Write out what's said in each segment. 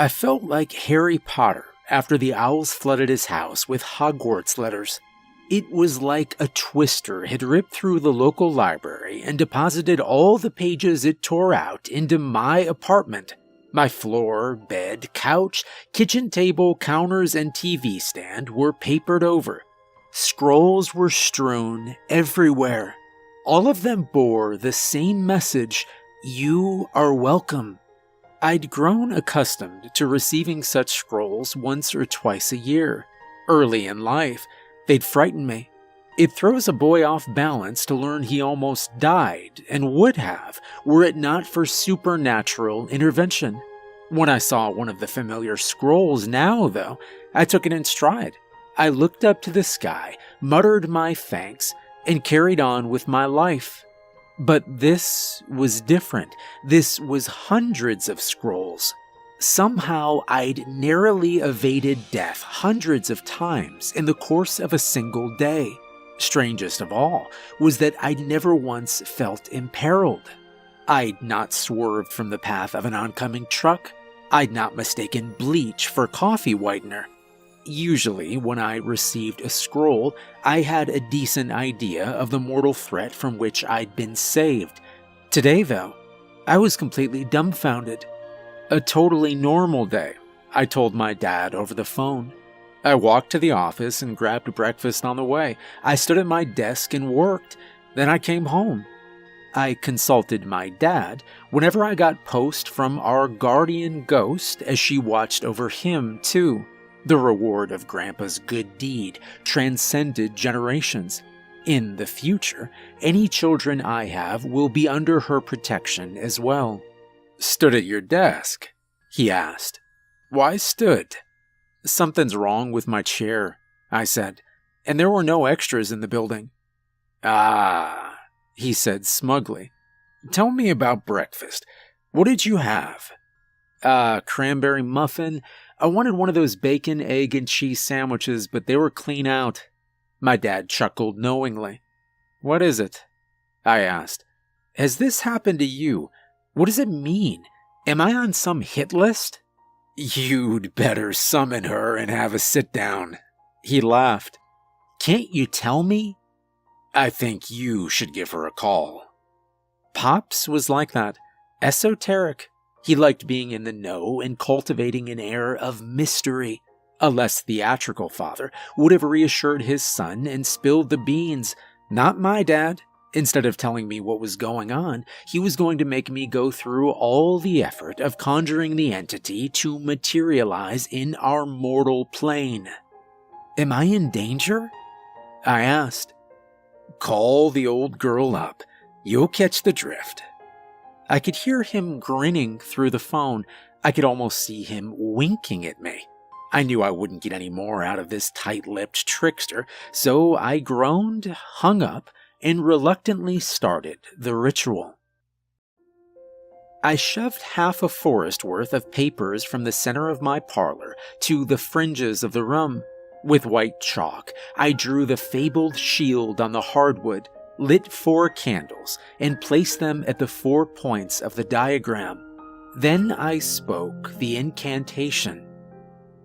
I felt like Harry Potter after the owls flooded his house with Hogwarts letters. It was like a twister had ripped through the local library and deposited all the pages it tore out into my apartment. My floor, bed, couch, kitchen table, counters, and TV stand were papered over. Scrolls were strewn everywhere. All of them bore the same message: "You are welcome." I'd grown accustomed to receiving such scrolls once or twice a year. Early in life, they'd frighten me. It throws a boy off balance to learn he almost died, and would have, were it not for supernatural intervention. When I saw one of the familiar scrolls now, though, I took it in stride. I looked up to the sky, muttered my thanks, and carried on with my life. But this was different. This was hundreds of scrolls. Somehow I'd narrowly evaded death hundreds of times in the course of a single day. Strangest of all was that I'd never once felt imperiled. I'd not swerved from the path of an oncoming truck. I'd not mistaken bleach for coffee whitener. Usually, when I received a scroll, I had a decent idea of the mortal threat from which I'd been saved. Today, though, I was completely dumbfounded. A totally normal day, I told my dad over the phone. I walked to the office and grabbed breakfast on the way. I stood at my desk and worked. Then I came home. I consulted my dad whenever I got post from our guardian ghost, as she watched over him, too. The reward of Grandpa's good deed transcended generations. In the future, any children I have will be under her protection as well. "Stood at your desk?" he asked. "Why stood?" "Something's wrong with my chair," I said, "and there were no extras in the building." "Ah," he said smugly. "Tell me about breakfast. What did you have?" Cranberry muffin. I wanted one of those bacon, egg, and cheese sandwiches, but they were clean out." My dad chuckled knowingly. "What is it?" I asked. "Has this happened to you? What does it mean? Am I on some hit list?" "You'd better summon her and have a sit down." He laughed. "Can't you tell me?" "I think you should give her a call." Pops was like that. Esoteric. He liked being in the know and cultivating an air of mystery. A less theatrical father would have reassured his son and spilled the beans. Not my dad. Instead of telling me what was going on, he was going to make me go through all the effort of conjuring the entity to materialize in our mortal plane. "Am I in danger?" I asked. "Call the old girl up. You'll catch the drift." I could hear him grinning through the phone. I could almost see him winking at me. I knew I wouldn't get any more out of this tight-lipped trickster, so I groaned, hung up, and reluctantly started the ritual. I shoved half a forest worth of papers from the center of my parlor to the fringes of the room. With white chalk, I drew the fabled shield on the hardwood, lit 4 candles, and placed them at the 4 points of the diagram. Then I spoke the incantation.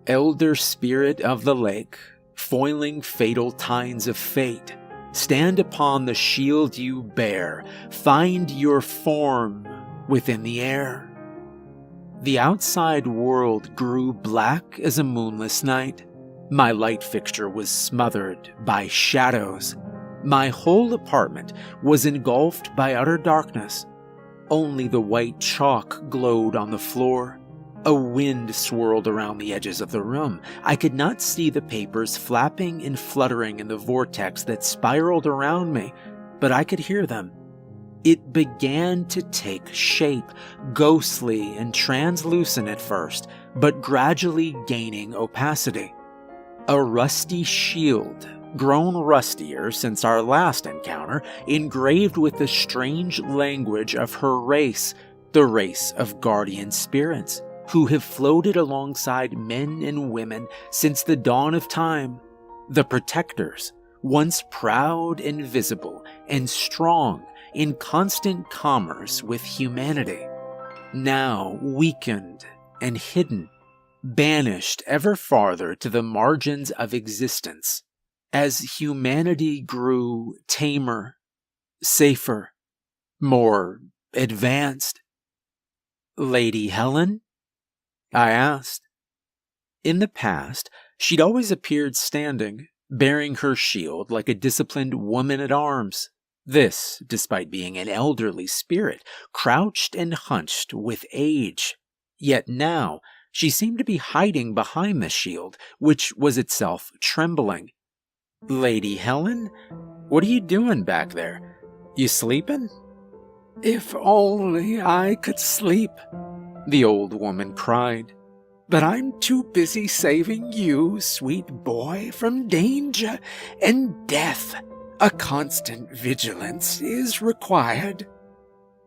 "Elder spirit of the lake, foiling fatal tines of fate, stand upon the shield you bear, find your form within the air." The outside world grew black as a moonless night. My light fixture was smothered by shadows. My whole apartment was engulfed by utter darkness. Only the white chalk glowed on the floor. A wind swirled around the edges of the room. I could not see the papers flapping and fluttering in the vortex that spiraled around me, but I could hear them. It began to take shape, ghostly and translucent at first, but gradually gaining opacity. A rusty shield, grown rustier since our last encounter, engraved with the strange language of her race, the race of guardian spirits, who have floated alongside men and women since the dawn of time. The protectors, once proud and visible and strong in constant commerce with humanity, now weakened and hidden banished ever farther to the margins of existence as humanity grew tamer, safer, more advanced. "Lady Helen?" I asked. In the past, she'd always appeared standing, bearing her shield like a disciplined woman-at-arms. This, despite being an elderly spirit, crouched and hunched with age. Yet now, she seemed to be hiding behind the shield, which was itself trembling. "Lady Helen, what are you doing back there? You sleeping?" "If only I could sleep," the old woman cried. "But I'm too busy saving you, sweet boy, from danger and death. A constant vigilance is required."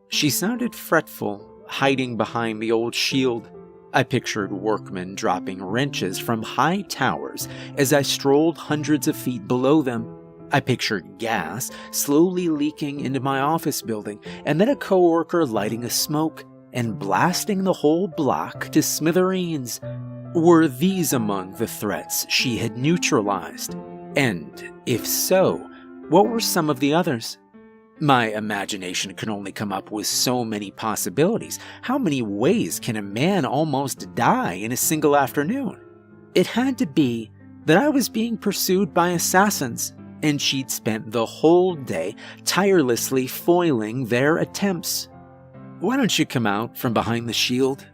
She sounded fretful, hiding behind the old shield. I pictured workmen dropping wrenches from high towers as I strolled hundreds of feet below them. I pictured gas slowly leaking into my office building, and then a coworker lighting a smoke and blasting the whole block to smithereens. Were these among the threats she had neutralized? And if so, what were some of the others? My imagination could only come up with so many possibilities. How many ways can a man almost die in a single afternoon? It had to be that I was being pursued by assassins, and she'd spent the whole day tirelessly foiling their attempts. "Why don't you come out from behind the shield?"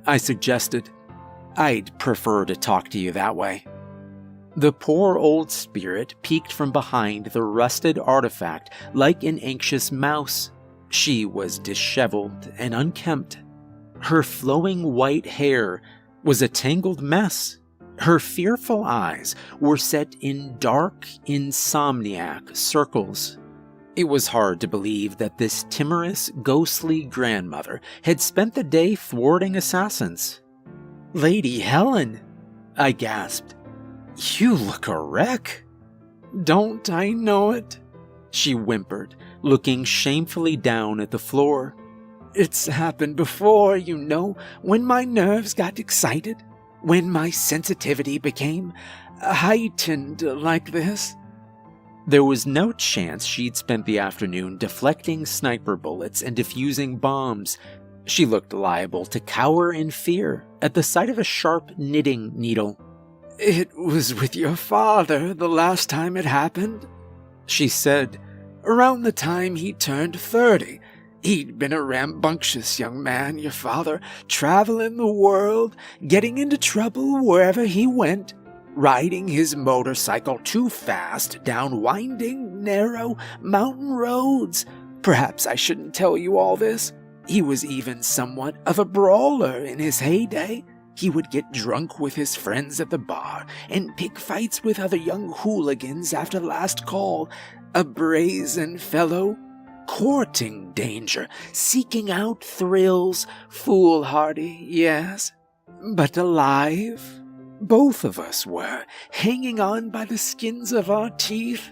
I suggested. "I'd prefer to talk to you that way." The poor old spirit peeked from behind the rusted artifact like an anxious mouse. She was disheveled and unkempt. Her flowing white hair was a tangled mess. Her fearful eyes were set in dark, insomniac circles. It was hard to believe that this timorous, ghostly grandmother had spent the day thwarting assassins. "Lady Helen," I gasped. "You look a wreck." "Don't I know it?" she whimpered, looking shamefully down at the floor. "It's happened before, you know, when my nerves got excited, when my sensitivity became heightened like this." There was no chance she'd spent the afternoon deflecting sniper bullets and defusing bombs. She looked liable to cower in fear at the sight of a sharp knitting needle. "It was with your father the last time it happened," she said, "around the time he turned 30. He'd been a rambunctious young man, your father, traveling the world, getting into trouble wherever he went, riding his motorcycle too fast down winding, narrow mountain roads. Perhaps I shouldn't tell you all this. He was even somewhat of a brawler in his heyday. He would get drunk with his friends at the bar and pick fights with other young hooligans after last call. A brazen fellow, courting danger, seeking out thrills, foolhardy, yes, but alive. Both of us were, hanging on by the skins of our teeth.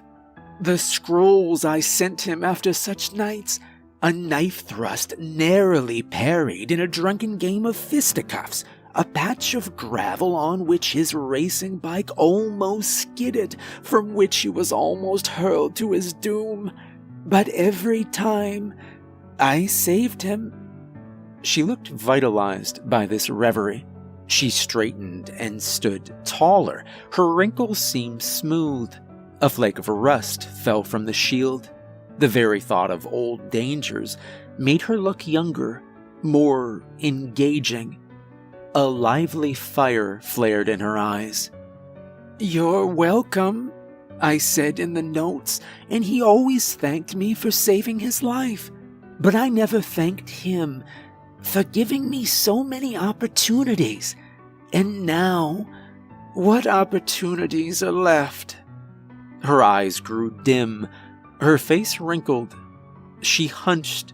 The scrolls I sent him after such nights, a knife thrust narrowly parried in a drunken game of fisticuffs, a patch of gravel on which his racing bike almost skidded, from which he was almost hurled to his doom. But every time, I saved him." She looked vitalized by this reverie. She straightened and stood taller. Her wrinkles seemed smooth. A flake of rust fell from the shield. The very thought of old dangers made her look younger, more engaging. A lively fire flared in her eyes. "You're welcome," I said in the notes, and he always thanked me for saving his life. But I never thanked him for giving me so many opportunities. And now, what opportunities are left?" Her eyes grew dim. Her face wrinkled. She hunched.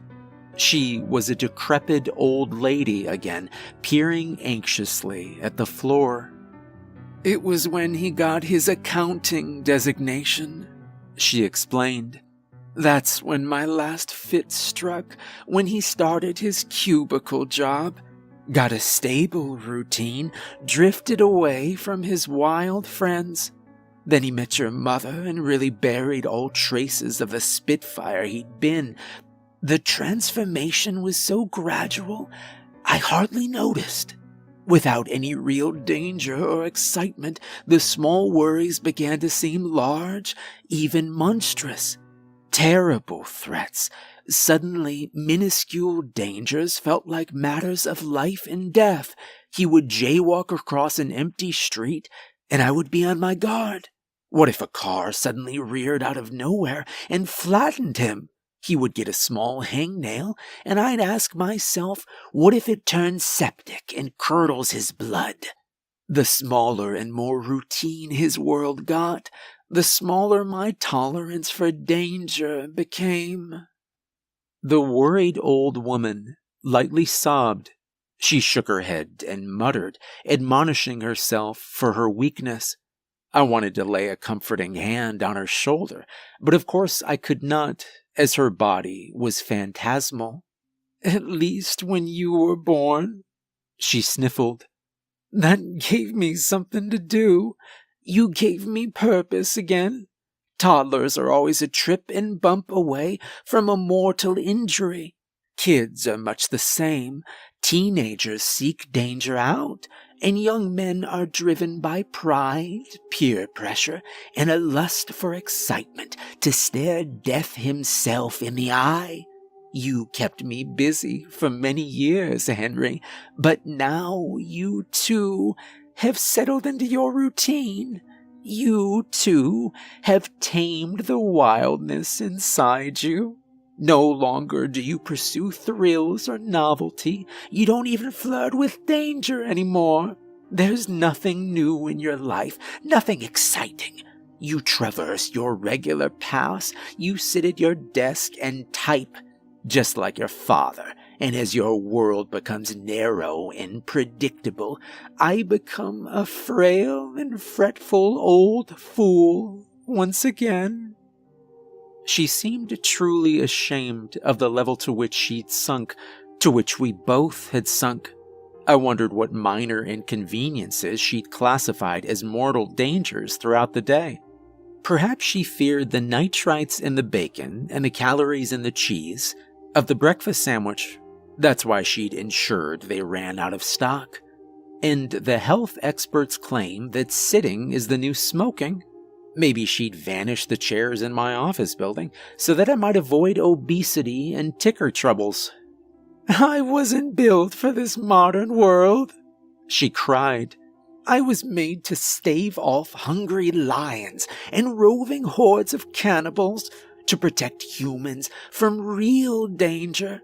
She was a decrepit old lady again, peering anxiously at the floor. "It was when he got his accounting designation," she explained. "That's when my last fit struck, when he started his cubicle job. got a stable routine, drifted away from his wild friends. Then he met your mother and really buried all traces of the Spitfire he'd been. The transformation was so gradual, I hardly noticed. Without any real danger or excitement, the small worries began to seem large, even monstrous. Terrible threats. Suddenly, minuscule dangers felt like matters of life and death. He would jaywalk across an empty street, and I would be on my guard. What if a car suddenly reared out of nowhere and flattened him? He would get a small hangnail, and I'd ask myself, what if it turns septic and curdles his blood? The smaller and more routine his world got, the smaller my tolerance for danger became. The worried old woman lightly sobbed. She shook her head and muttered, admonishing herself for her weakness. I wanted to lay a comforting hand on her shoulder, but of course I could not, as her body was phantasmal. "At least when you were born," she sniffled. "That gave me something to do. You gave me purpose again. Toddlers are always a trip and bump away from a mortal injury. Kids are much the same. Teenagers seek danger out, and young men are driven by pride, peer pressure, and a lust for excitement to stare death himself in the eye. You kept me busy for many years, Henry, but now you, too, have settled into your routine. You, too, have tamed the wildness inside you. No longer do you pursue thrills or novelty. You don't even flirt with danger anymore. There's nothing new in your life, nothing exciting. You traverse your regular paths. You sit at your desk and type, just like your father. And as your world becomes narrow and predictable, I become a frail and fretful old fool once again." She seemed truly ashamed of the level to which she'd sunk, to which we both had sunk. I wondered what minor inconveniences she'd classified as mortal dangers throughout the day. Perhaps she feared the nitrites in the bacon and the calories in the cheese of the breakfast sandwich. That's why she'd ensured they ran out of stock. And the health experts claim that sitting is the new smoking. Maybe she'd vanish the chairs in my office building so that I might avoid obesity and ticker troubles. "I wasn't built for this modern world," she cried. "I was made to stave off hungry lions and roving hordes of cannibals, to protect humans from real danger,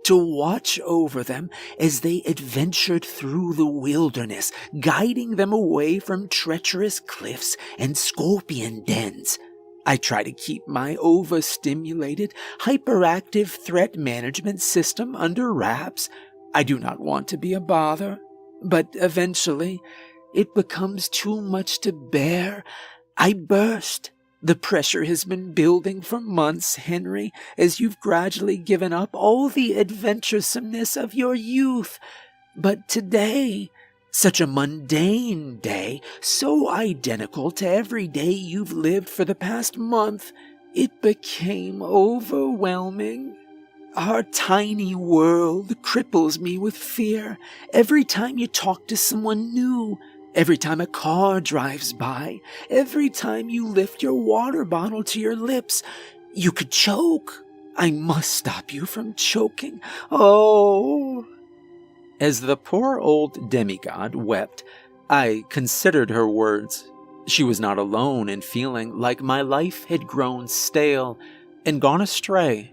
to watch over them as they adventured through the wilderness, guiding them away from treacherous cliffs and scorpion dens. I try to keep my overstimulated, hyperactive threat management system under wraps. I do not want to be a bother, but eventually it becomes too much to bear. I burst. The pressure has been building for months, Henry, as you've gradually given up all the adventuresomeness of your youth. But today, such a mundane day, so identical to every day you've lived for the past month, it became overwhelming. Our tiny world cripples me with fear. Every time you talk to someone new, every time a car drives by, every time you lift your water bottle to your lips, you could choke. I must stop you from choking. Oh." As the poor old demigod wept, I considered her words. She was not alone in feeling like my life had grown stale and gone astray.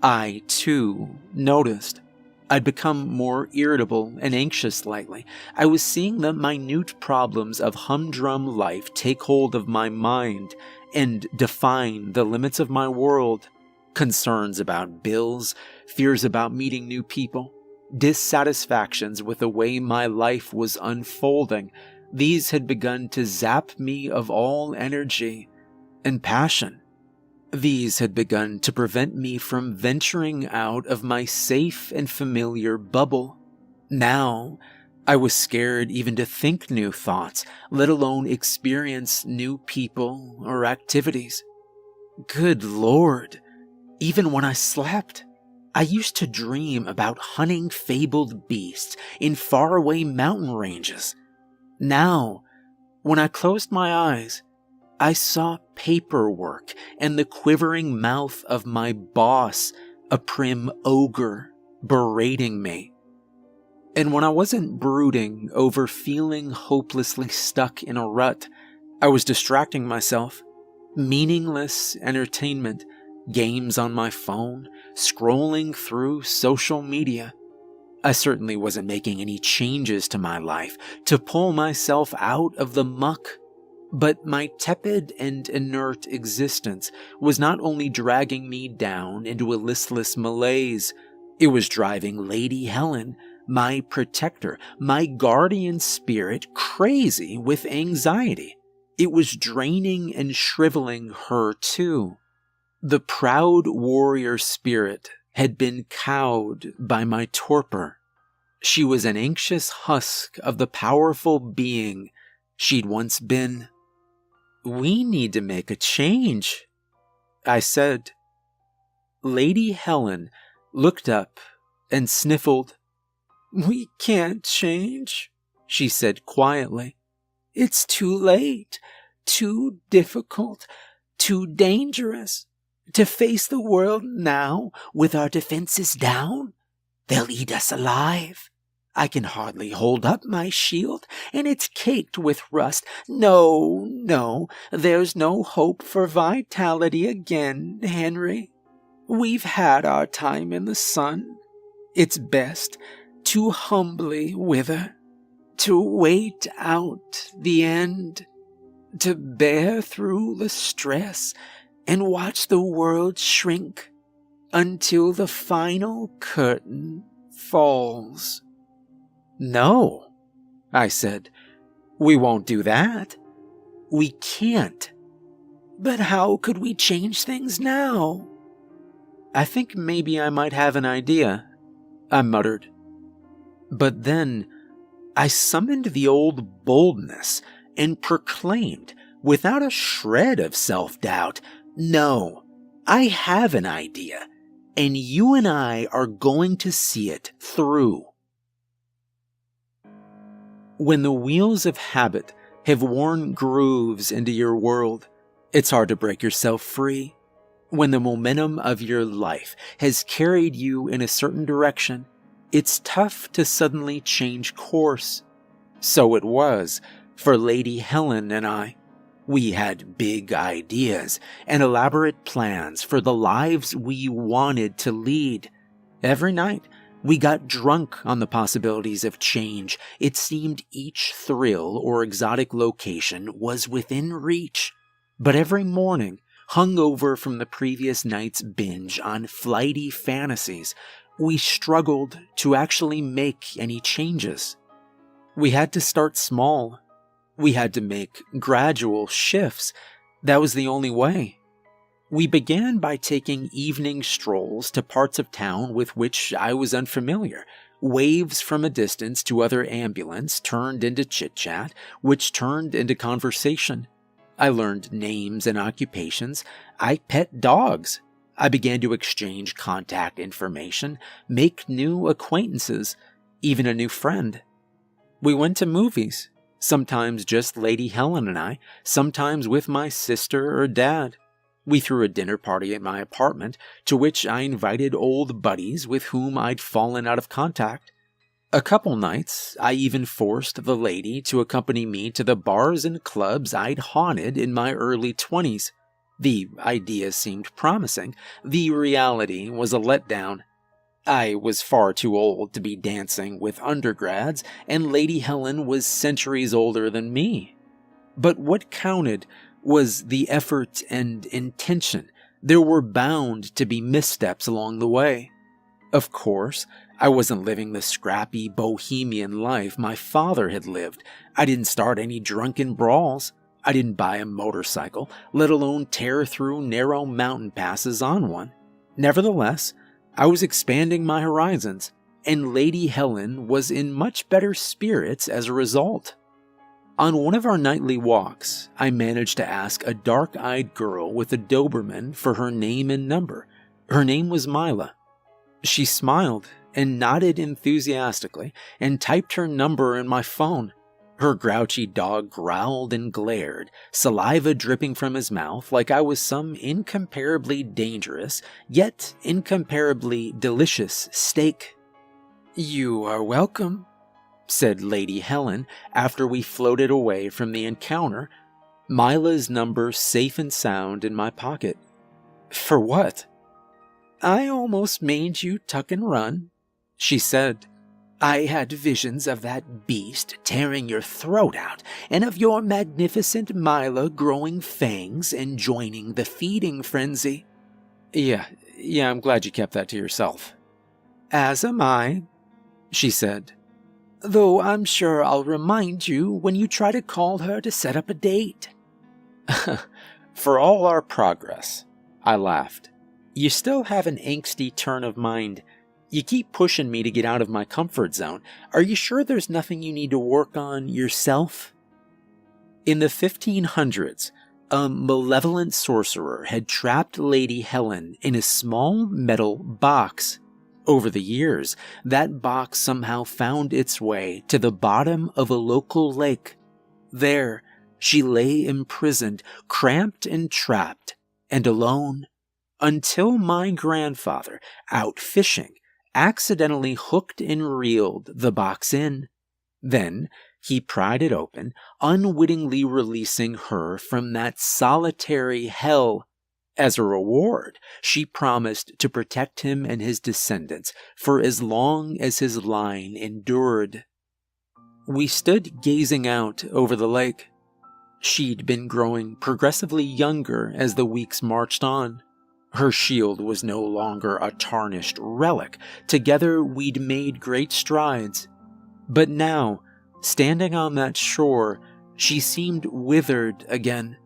I, too, noticed. I'd become more irritable and anxious lately. I was seeing the minute problems of humdrum life take hold of my mind and define the limits of my world. Concerns about bills, fears about meeting new people, dissatisfactions with the way my life was unfolding. These had begun to zap me of all energy and passion. These had begun to prevent me from venturing out of my safe and familiar bubble. Now, I was scared even to think new thoughts, let alone experience new people or activities. Good Lord, even when I slept, I used to dream about hunting fabled beasts in faraway mountain ranges. Now, when I closed my eyes, I saw paperwork and the quivering mouth of my boss, a prim ogre, berating me. And when I wasn't brooding over feeling hopelessly stuck in a rut, I was distracting myself. Meaningless entertainment, games on my phone, scrolling through social media. I certainly wasn't making any changes to my life to pull myself out of the muck. But my tepid and inert existence was not only dragging me down into a listless malaise, it was driving Lady Helen, my protector, my guardian spirit, crazy with anxiety. It was draining and shriveling her too. The proud warrior spirit had been cowed by my torpor. She was an anxious husk of the powerful being she'd once been. "We need to make a change," I said. Lady Helen looked up and sniffled. "We can't change," she said quietly. "It's too late, too difficult, too dangerous. To face the world now with our defenses down, they'll eat us alive. I can hardly hold up my shield, and it's caked with rust. No, there's no hope for vitality again, Henry. We've had our time in the sun. It's best to humbly wither, to wait out the end, to bear through the stress and watch the world shrink until the final curtain falls." "No," I said. "We won't do that. We can't." "But how could we change things now?" "I think maybe I might have an idea," I muttered. But then I summoned the old boldness and proclaimed, without a shred of self-doubt, "No, I have an idea, and you and I are going to see it through." When the wheels of habit have worn grooves into your world, it's hard to break yourself free. When the momentum of your life has carried you in a certain direction, it's tough to suddenly change course. So it was for Lady Helen and I. We had big ideas and elaborate plans for the lives we wanted to lead. Every night, we got drunk on the possibilities of change. It seemed each thrill or exotic location was within reach. But every morning, hungover from the previous night's binge on flighty fantasies, we struggled to actually make any changes. We had to start small. We had to make gradual shifts. That was the only way. We began by taking evening strolls to parts of town with which I was unfamiliar. Waves from a distance to other ambulance turned into chit-chat, which turned into conversation. I learned names and occupations. I pet dogs. I began to exchange contact information, make new acquaintances, even a new friend. We went to movies, sometimes just Lady Helen and I, sometimes with my sister or dad. We threw a dinner party at my apartment, to which I invited old buddies with whom I'd fallen out of contact. A couple nights, I even forced the lady to accompany me to the bars and clubs I'd haunted in my early 20s. The idea seemed promising. The reality was a letdown. I was far too old to be dancing with undergrads, and Lady Helen was centuries older than me. But what counted was the effort and intention. There were bound to be missteps along the way. Of course, I wasn't living the scrappy bohemian life my father had lived. I didn't start any drunken brawls. I didn't buy a motorcycle, let alone tear through narrow mountain passes on one. Nevertheless, I was expanding my horizons, and Lady Helen was in much better spirits as a result. On one of our nightly walks, I managed to ask a dark-eyed girl with a Doberman for her name and number. Her name was Mila. She smiled and nodded enthusiastically and typed her number in my phone. Her grouchy dog growled and glared, saliva dripping from his mouth like I was some incomparably dangerous, yet incomparably delicious steak. "You are welcome," said Lady Helen after we floated away from the encounter, Mila's number safe and sound in my pocket. "For what?" "I almost made you tuck and run," she said. "I had visions of that beast tearing your throat out, and of your magnificent Mila growing fangs and joining the feeding frenzy." Yeah, I'm glad you kept that to yourself." "As am I," she said. "Though I'm sure I'll remind you when you try to call her to set up a date." "For all our progress," I laughed, "you still have an angsty turn of mind. You keep pushing me to get out of my comfort zone. Are you sure there's nothing you need to work on yourself?" In the 1500s, a malevolent sorcerer had trapped Lady Helen in a small metal box. Over the years, that box somehow found its way to the bottom of a local lake. There, she lay imprisoned, cramped and trapped, and alone, until my grandfather, out fishing, accidentally hooked and reeled the box in. Then he pried it open, unwittingly releasing her from that solitary hell. As a reward, she promised to protect him and his descendants for as long as his line endured. We stood gazing out over the lake. She'd been growing progressively younger as the weeks marched on. Her shield was no longer a tarnished relic. Together we'd made great strides. But now, standing on that shore, she seemed withered again.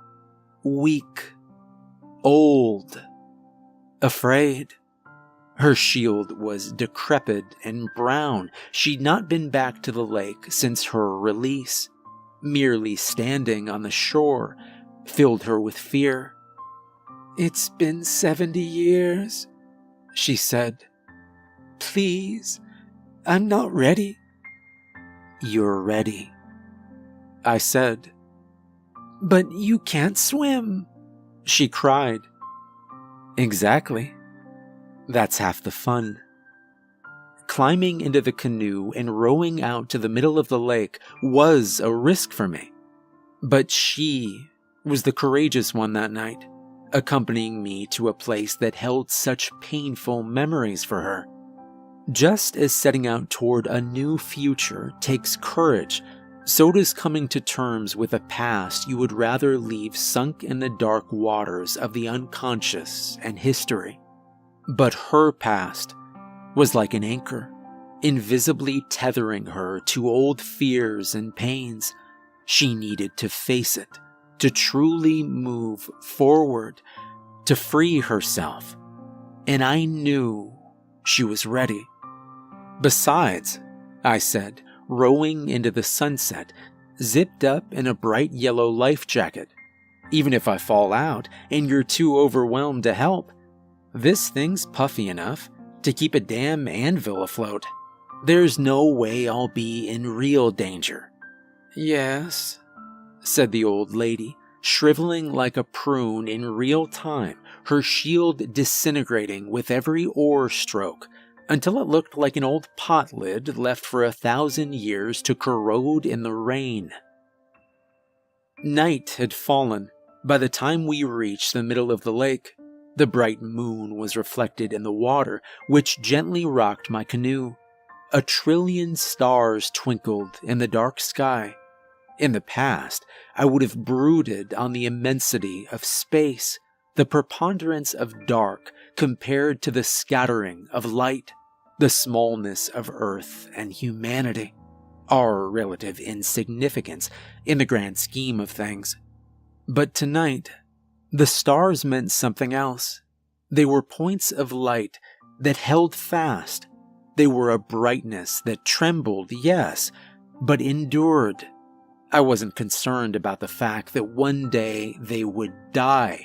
Weak. Old. Afraid. Her shield was decrepit and brown. She'd not been back to the lake since her release. Merely standing on the shore filled her with fear. "It's been 70 years, she said. "Please, I'm not ready." "You're ready," I said. "But you can't swim," she cried. "Exactly. That's half the fun." Climbing into the canoe and rowing out to the middle of the lake was a risk for me. But she was the courageous one that night, accompanying me to a place that held such painful memories for her. Just as setting out toward a new future takes courage, so does coming to terms with a past you would rather leave sunk in the dark waters of the unconscious and history. But her past was like an anchor, invisibly tethering her to old fears and pains. She needed to face it, to truly move forward, to free herself. And I knew she was ready. "Besides," I said, rowing into the sunset, zipped up in a bright yellow life jacket, "even if I fall out and you're too overwhelmed to help, this thing's puffy enough to keep a damn anvil afloat. There's no way I'll be in real danger." "Yes," said the old lady, shriveling like a prune in real time, her shield disintegrating with every oar stroke, until it looked like an old pot lid left for 1,000 years to corrode in the rain. Night had fallen by the time we reached the middle of the lake. The bright moon was reflected in the water, which gently rocked my canoe. 1,000,000,000,000 stars twinkled in the dark sky. In the past, I would have brooded on the immensity of space, the preponderance of dark compared to the scattering of light, the smallness of Earth and humanity, our relative insignificance in the grand scheme of things. But tonight, the stars meant something else. They were points of light that held fast. They were a brightness that trembled, yes, but endured. I wasn't concerned about the fact that one day they would die.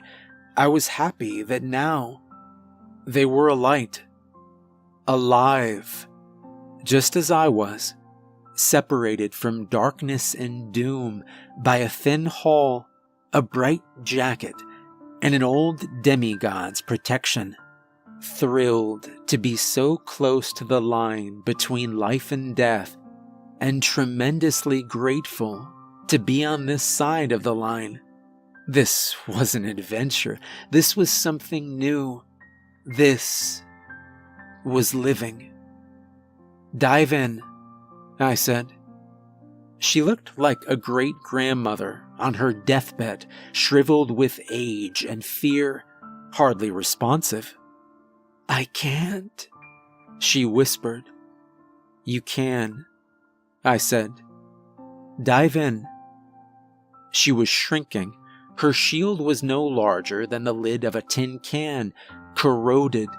I was happy that now they were a light, alive, just as I was, separated from darkness and doom by a thin hall, a bright jacket, and an old demigod's protection. Thrilled to be so close to the line between life and death, and tremendously grateful to be on this side of the line. This was an adventure. This was something new. This was living. "Dive in," I said. She looked like a great-grandmother on her deathbed, shriveled with age and fear, hardly responsive. "I can't," she whispered. "You can," I said. "Dive in." She was shrinking. Her shield was no larger than the lid of a tin can, corroded,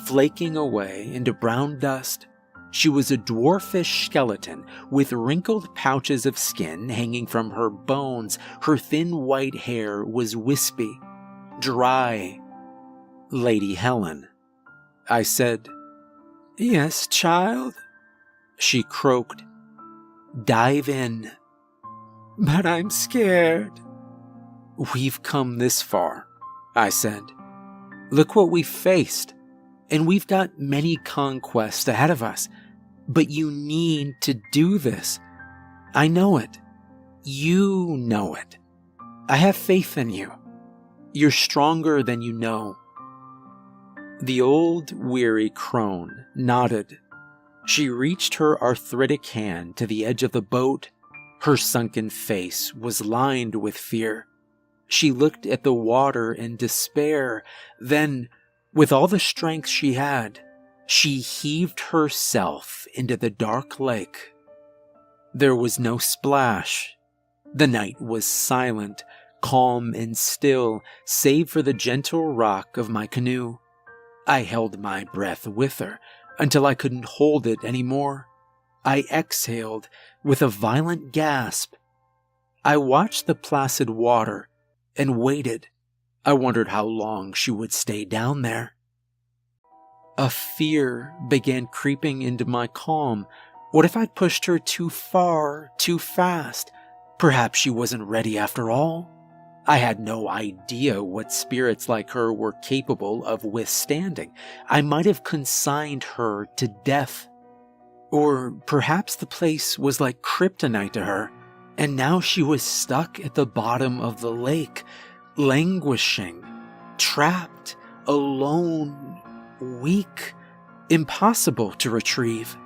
flaking away into brown dust. She was a dwarfish skeleton with wrinkled pouches of skin hanging from her bones. Her thin white hair was wispy, dry. "Lady Helen," I said. "Yes, child," she croaked. "Dive in." "But I'm scared." "We've come this far," I said. "Look what we've faced, and we've got many conquests ahead of us. But you need to do this. I know it. You know it. I have faith in you. You're stronger than you know." The old, weary crone nodded. She reached her arthritic hand to the edge of the boat. Her sunken face was lined with fear. She looked at the water in despair. Then, with all the strength she had, she heaved herself into the dark lake. There was no splash. The night was silent, calm and still, save for the gentle rock of my canoe. I held my breath with her until I couldn't hold it anymore. I exhaled with a violent gasp. I watched the placid water and waited. I wondered how long she would stay down there. A fear began creeping into my calm. What if I'd pushed her too far, too fast? Perhaps she wasn't ready after all. I had no idea what spirits like her were capable of withstanding. I might have consigned her to death. Or perhaps the place was like kryptonite to her, and now she was stuck at the bottom of the lake, languishing, trapped, alone, weak, impossible to retrieve.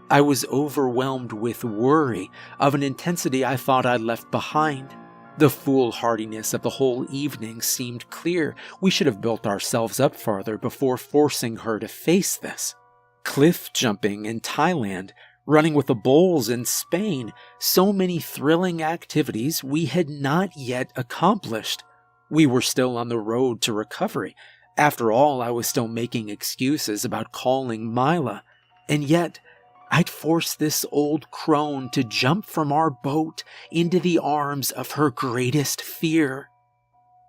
I was overwhelmed with worry of an intensity I thought I'd left behind. The foolhardiness of the whole evening seemed clear. We should have built ourselves up farther before forcing her to face this. Cliff jumping in Thailand, running with the bulls in Spain, so many thrilling activities we had not yet accomplished. We were still on the road to recovery. After all, I was still making excuses about calling Mila, and yet I'd forced this old crone to jump from our boat into the arms of her greatest fear.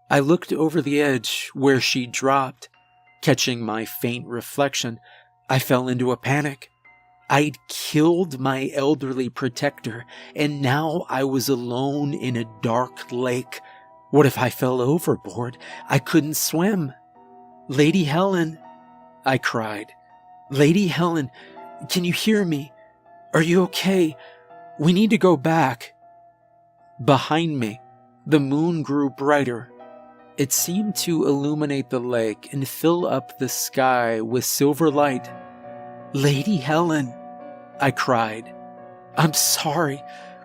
I looked over the edge where she dropped. Catching my faint reflection, I fell into a panic. I'd killed my elderly protector, and now I was alone in a dark lake. What if I fell overboard? I couldn't swim. "Lady Helen," I cried. "Lady Helen, can you hear me? Are you okay? We need to go back." Behind me, the moon grew brighter. It seemed to illuminate the lake and fill up the sky with silver light. "Lady Helen," I cried. "I'm sorry.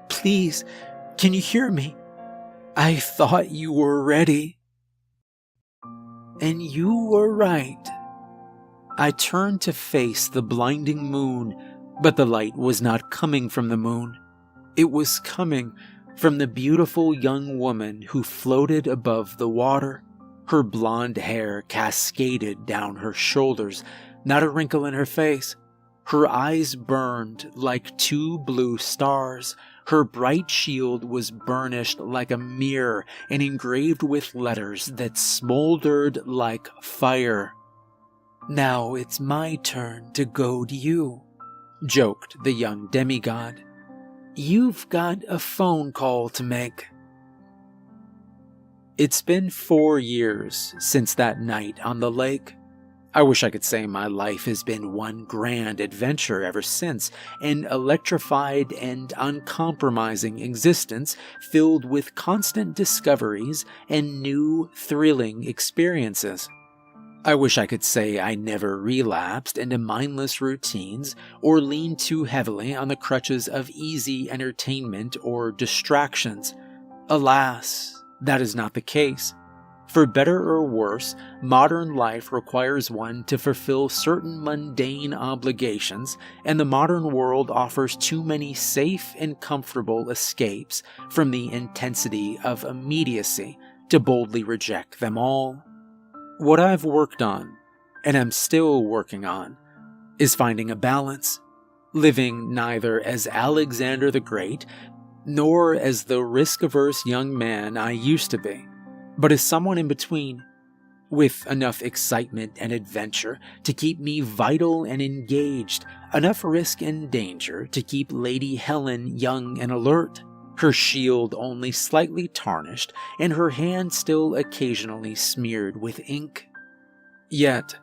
Please, can you hear me? I thought you were ready." And you were right. I turned to face the blinding moon, but the light was not coming from the moon. It was coming from the beautiful young woman who floated above the water. Her blonde hair cascaded down her shoulders, not a wrinkle in her face. Her eyes burned like two blue stars. Her bright shield was burnished like a mirror and engraved with letters that smoldered like fire. "Now it's my turn to goad you," joked the young demigod. "You've got a phone call to make." It's been 4 years since that night on the lake. I wish I could say my life has been one grand adventure ever since, an electrified and uncompromising existence filled with constant discoveries and new, thrilling experiences. I wish I could say I never relapsed into mindless routines or leaned too heavily on the crutches of easy entertainment or distractions. Alas, that is not the case. For better or worse, modern life requires one to fulfill certain mundane obligations, and the modern world offers too many safe and comfortable escapes from the intensity of immediacy to boldly reject them all. What I've worked on, and am still working on, is finding a balance, living neither as Alexander the Great nor as the risk-averse young man I used to be, but as someone in between, with enough excitement and adventure to keep me vital and engaged, enough risk and danger to keep Lady Helen young and alert, her shield only slightly tarnished and her hand still occasionally smeared with ink. Yet,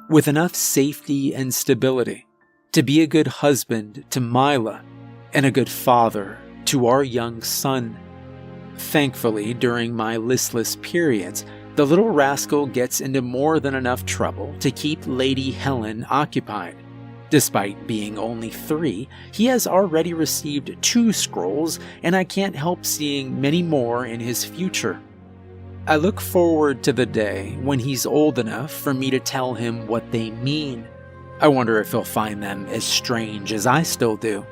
with enough safety and stability to be a good husband to Mila and a good father to our young son. Thankfully, during my listless periods, the little rascal gets into more than enough trouble to keep Lady Helen occupied. Despite being only 3, he has already received 2 scrolls, and I can't help seeing many more in his future. I look forward to the day when he's old enough for me to tell him what they mean. I wonder if he'll find them as strange as I still do.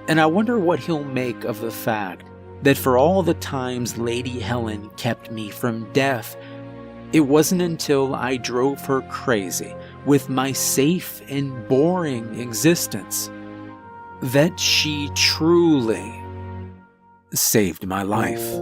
And I wonder what he'll make of the fact that for all the times Lady Helen kept me from death, it wasn't until I drove her crazy with my safe and boring existence that she truly saved my life.